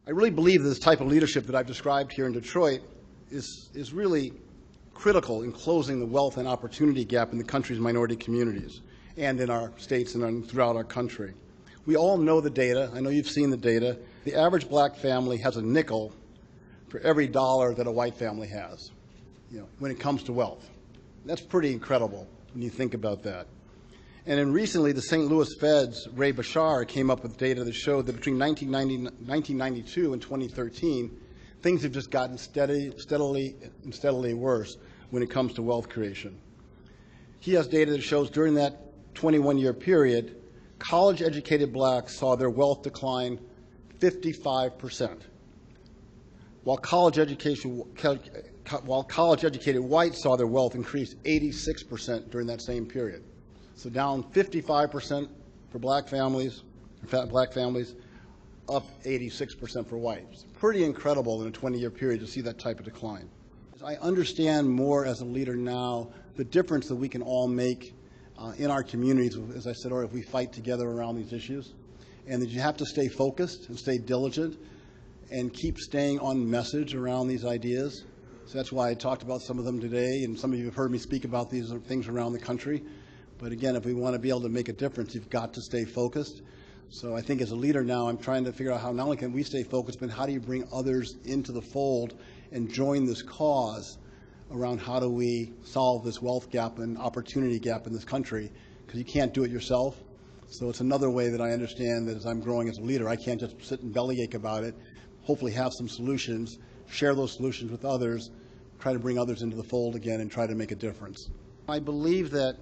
I really believe this type of leadership that I've described here in Detroit is really critical in closing the wealth and opportunity gap in the country's minority communities and in our states and throughout our country. We all know the data. I know you've seen the data. The average black family has a nickel for every dollar that a white family has, when it comes to wealth. That's pretty incredible when you think about that. And then recently, the St. Louis Fed's Ray Bashar came up with data that showed that between 1992 and 2013, things have just gotten steadily worse when it comes to wealth creation. He has data that shows during that 21-year period, college-educated blacks saw their wealth decline 55%, while college-educated whites saw their wealth increase 86% during that same period. So down 55% for black families, up 86% for whites. Pretty incredible in a 20-year period to see that type of decline. I understand more as a leader now the difference that we can all make in our communities, as I said earlier, if we fight together around these issues, and that you have to stay focused and stay diligent and keep staying on message around these ideas. So that's why I talked about some of them today, and some of you have heard me speak about these things around the country. But again, if we want to be able to make a difference, you've got to stay focused. So I think as a leader now, I'm trying to figure out how not only can we stay focused, but how do you bring others into the fold and join this cause around how do we solve this wealth gap and opportunity gap in this country, because you can't do it yourself. So it's another way that I understand that as I'm growing as a leader, I can't just sit and bellyache about it, hopefully have some solutions, share those solutions with others, try to bring others into the fold again and try to make a difference. I believe that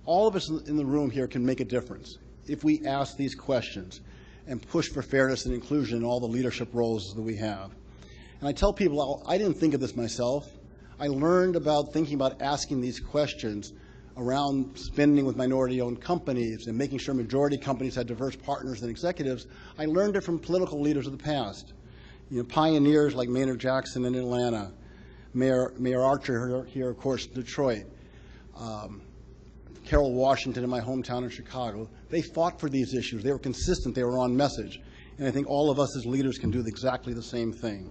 all of us in the room here can make a difference if we ask these questions and push for fairness and inclusion in all the leadership roles that we have. And I tell people, I didn't think of this myself. I learned about thinking about asking these questions around spending with minority-owned companies and making sure majority companies had diverse partners and executives. I learned it from political leaders of the past. Pioneers like Maynard Jackson in Atlanta, Mayor Archer here, of course, Detroit, Carol Washington in my hometown in Chicago. They fought for these issues. They were consistent. They were on message. And I think all of us as leaders can do exactly the same thing.